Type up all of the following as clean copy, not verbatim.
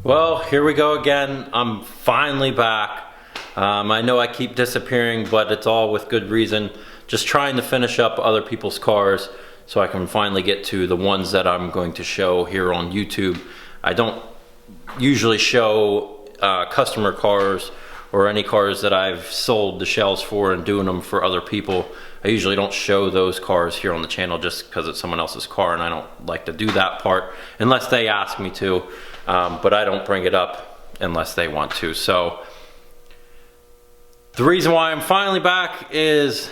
Well, here we go again. I'm finally back. I know I keep disappearing, but it's all with good reason. Just trying to finish up other people's cars so I can finally get to the ones that I'm going to show here on YouTube. I don't usually show customer cars or any cars that I've sold the shells for and doing them for other people. I usually don't show those cars here on the channel just because it's someone else's car, and I don't like to do that part unless they ask me to. But I don't bring it up unless they want to. So the reason why I'm finally back is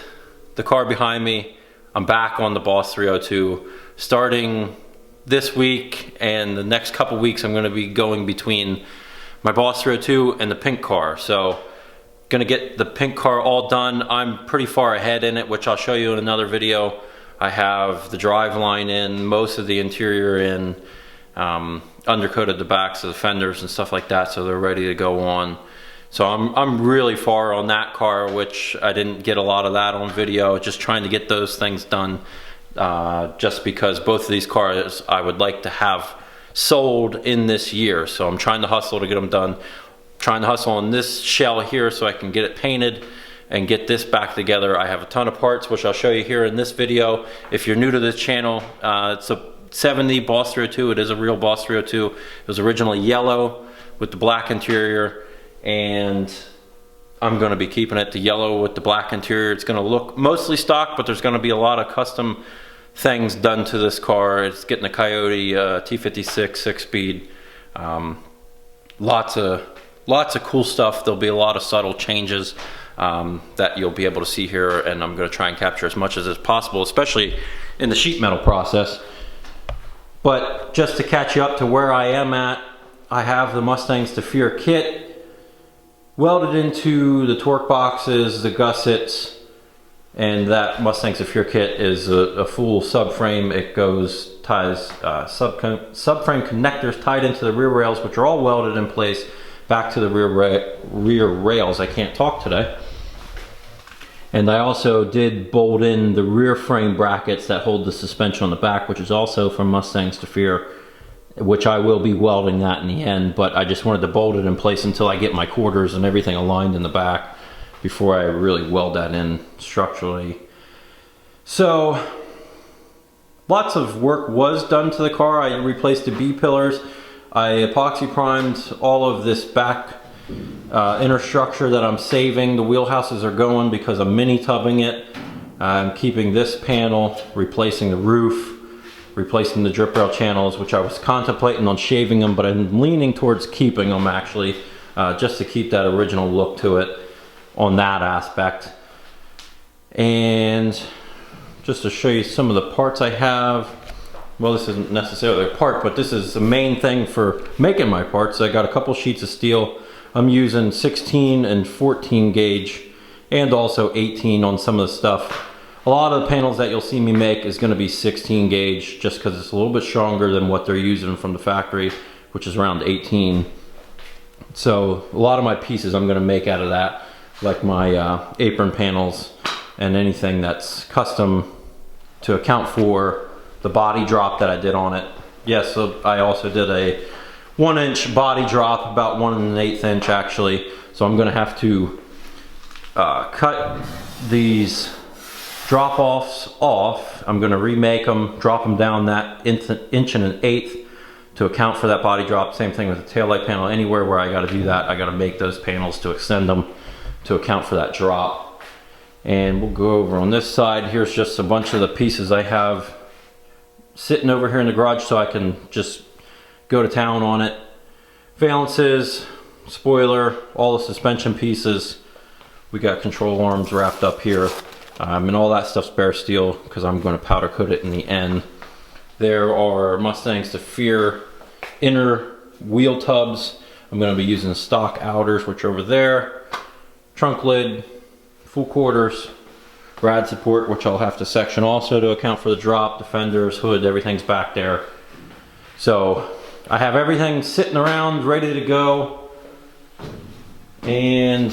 the car behind me. I'm back on the Boss 302. Starting this week and the next couple weeks, I'm going to be going between my Boss 302 and the pink car. So gonna get the pink car all done. I'm pretty far ahead in it, which I'll show you in another video. I have the drive line in, most of the interior in, undercoated the backs of the fenders and stuff like that, so they're ready to go on. So I'm really far on that car, which I didn't get a lot of that on video, just trying to get those things done, just because both of these cars I would like to have sold in this year. So I'm trying to hustle to get them done. Trying to hustle on this shell here so I can get it painted and get this back together. I have a ton of parts, which I'll show you here in this video. If you're new to this channel, it's a 70 Boss 302. It is a real Boss 302. It was originally yellow with the black interior, and I'm going to be keeping it the yellow with the black interior. It's going to look mostly stock, but there's going to be a lot of custom things done to this car. It's getting a Coyote T56 6-speed. Lots of cool stuff. There'll be a lot of subtle changes that you'll be able to see here, and I'm going to try and capture as much as is possible, especially in the sheet metal process. But just to catch you up to where I am at, I have the Mustang Staffier kit welded into the torque boxes, the gussets, and that Mustang Staffier kit is a full subframe. It ties subframe connectors tied into the rear rails, which are all welded in place back to the rear rails. I can't talk today. And I also did bolt in the rear frame brackets that hold the suspension on the back, which is also from Mustang Staffier, which I will be welding that in the end, but I just wanted to bolt it in place until I get my quarters and everything aligned in the back before I really weld that in structurally. So lots of work was done to the car. I replaced the B-pillars. I epoxy primed all of this back inner structure that I'm saving. The wheelhouses are going because I'm mini tubbing it. I'm keeping this panel, replacing the roof, replacing the drip rail channels, which I was contemplating on shaving them, but I'm leaning towards keeping them actually, just to keep that original look to it on that aspect. And just to show you some of the parts I have, well, this isn't necessarily a part, but this is the main thing for making my parts. I got a couple sheets of steel. I'm using 16 and 14 gauge and also 18 on some of the stuff. A lot of the panels that you'll see me make is going to be 16 gauge just because it's a little bit stronger than what they're using from the factory, which is around 18. So a lot of my pieces I'm going to make out of that, like my apron panels and anything that's custom to account for the body drop that I did on it. Yes, so I also did a 1-inch body drop, about 1 1/8 inch actually. So I'm gonna have to cut these drop-offs off. I'm gonna remake them, drop them down that 1 1/8 to account for that body drop. Same thing with the taillight panel. Anywhere where I gotta do that, I gotta make those panels to extend them to account for that drop. And we'll go over on this side. Here's just a bunch of the pieces I have sitting over here in the garage so I can just go to town on it. Valances, spoiler, all the suspension pieces. We got control arms wrapped up here. And all that stuff's bare steel because I'm going to powder coat it in the end. There are Mustang Staffier inner wheel tubs. I'm going to be using stock outers, which are over there. Trunk lid, full quarters, rad support, which I'll have to section also to account for the drop, the fenders, hood, everything's back there. So I have everything sitting around ready to go, and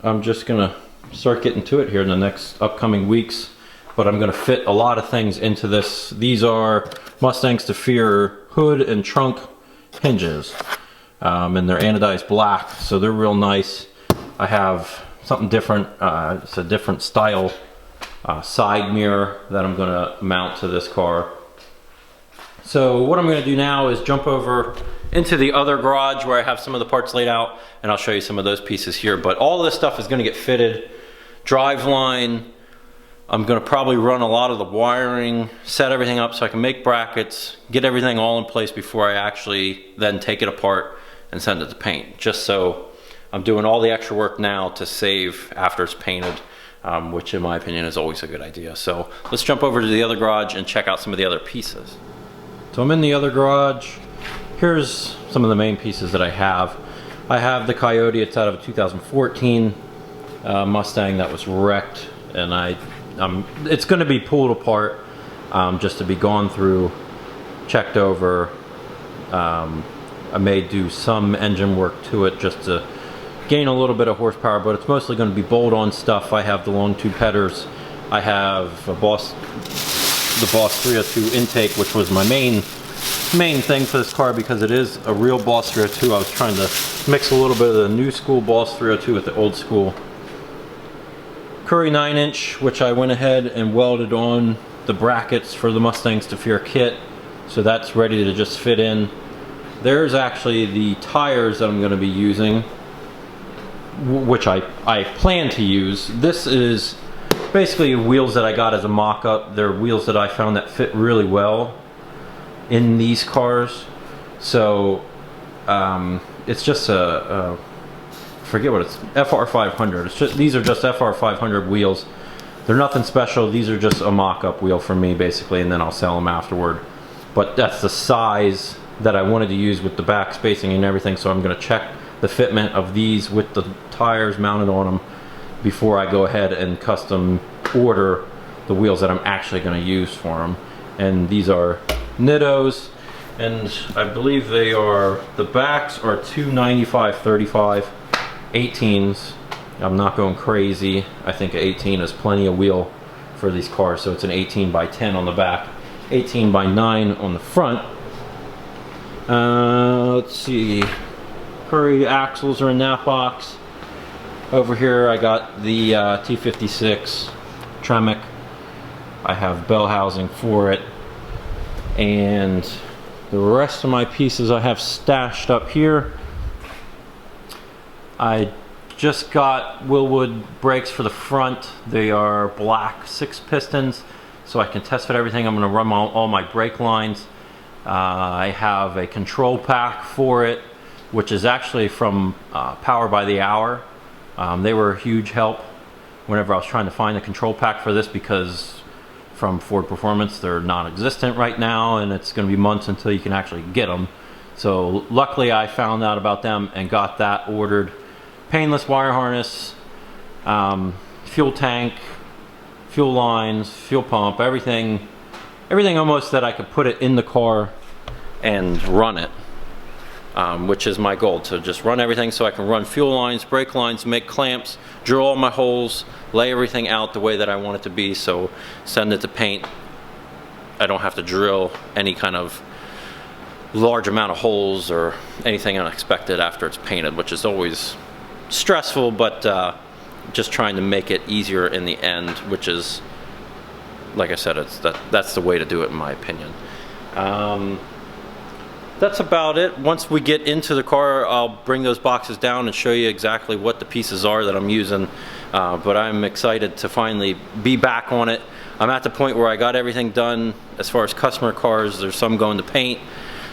I'm just gonna start getting to it here in the next upcoming weeks. But I'm gonna fit a lot of things into this. These are Mustang Staffier hood and trunk hinges. and they're anodized black, so they're real nice. I have something different. It's a different style side mirror that I'm going to mount to this car. So what I'm going to do now is jump over into the other garage where I have some of the parts laid out, and I'll show you some of those pieces here. But all this stuff is going to get fitted. Driveline, I'm going to probably run a lot of the wiring, set everything up so I can make brackets, get everything all in place before I actually then take it apart and send it to paint. Just so I'm doing all the extra work now to save after it's painted, which in my opinion is always a good idea. So let's jump over to the other garage and check out some of the other pieces. So I'm in the other garage. Here's some of the main pieces that I have. I have the Coyote. It's out of a 2014 Mustang that was wrecked, and it's going to be pulled apart just to be gone through, checked over. I may do some engine work to it just to gain a little bit of horsepower, but it's mostly going to be bolt-on stuff. I have the long tube headers. I have the Boss 302 intake, which was my main thing for this car because it is a real Boss 302. I was trying to mix a little bit of the new school Boss 302 with the old school. Curry 9-inch, which I went ahead and welded on the brackets for the Mustang Staffier kit, so that's ready to just fit in. There's actually the tires that I'm going to be using, which I plan to use. This is basically wheels that I got as a mock-up. They're wheels that I found that fit really well in these cars. So it's just a forget what it's, FR500. It's just, these are just FR500 wheels. They're nothing special. These are just a mock-up wheel for me basically, and then I'll sell them afterward. But that's the size that I wanted to use with the back spacing and everything, so I'm going to check the fitment of these with the tires mounted on them before I go ahead and custom order the wheels that I'm actually going to use for them. And these are Nittos, and I believe they are, the backs are 295/35 18s. I'm not going crazy. I think an 18 is plenty of wheel for these cars, so it's an 18 by 10 on the back, 18 by 9 on the front. Let's see, Curry axles are in that box. Over here I got the T56 Tremec. I have bell housing for it, and the rest of my pieces I have stashed up here. I just got Wilwood brakes for the front. They are black 6 pistons, so I can test fit everything. I'm going to run all my brake lines. I have a control pack for it, which is actually from Power by the Hour. They were a huge help whenever I was trying to find a control pack for this, because from Ford Performance they're non-existent right now, and it's going to be months until you can actually get them. So luckily I found out about them and got that ordered. Painless wire harness, fuel tank, fuel lines, fuel pump, everything almost that I could put it in the car and run it, which is my goal, to just run everything so I can run fuel lines, brake lines, make clamps, drill all my holes, lay everything out the way that I want it to be, so send it to paint. I don't have to drill any kind of large amount of holes or anything unexpected after it's painted, which is always stressful, but just trying to make it easier in the end, which is, like I said, that's the way to do it in my opinion. That's about it. Once we get into the car, I'll bring those boxes down and show you exactly what the pieces are that I'm using, but I'm excited to finally be back on it. I'm at the point where I got everything done as far as customer cars. There's some going to paint,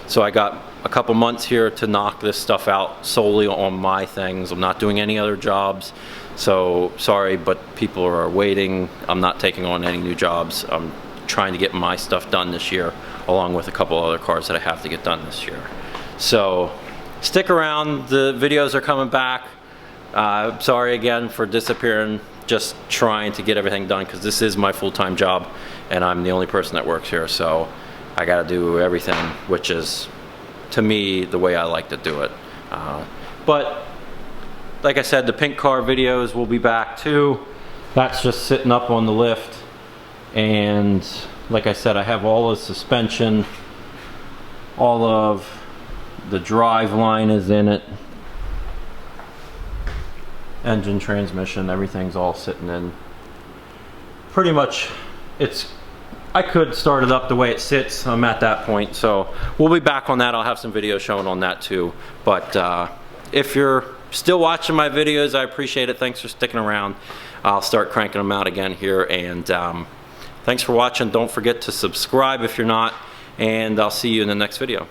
so I got a couple months here to knock this stuff out solely on my things. I'm not doing any other jobs, so sorry, but people are waiting. I'm not taking on any new jobs. I'm trying to get my stuff done this year, along with a couple other cars that I have to get done this year. So stick around, the videos are coming back. Sorry again for disappearing, just trying to get everything done, because this is my full-time job and I'm the only person that works here, so I gotta do everything, which is, to me, the way I like to do it. But like I said, the pink car videos will be back too. That's just sitting up on the lift, and like I said, I have all the suspension, all of The drive line is in it. Engine, transmission, everything's all sitting in. Pretty much, I could start it up the way it sits. I'm at that point, so we'll be back on that. I'll have some videos showing on that too. But if you're still watching my videos, I appreciate it. Thanks for sticking around. I'll start cranking them out again here, and thanks for watching. Don't forget to subscribe if you're not, and I'll see you in the next video.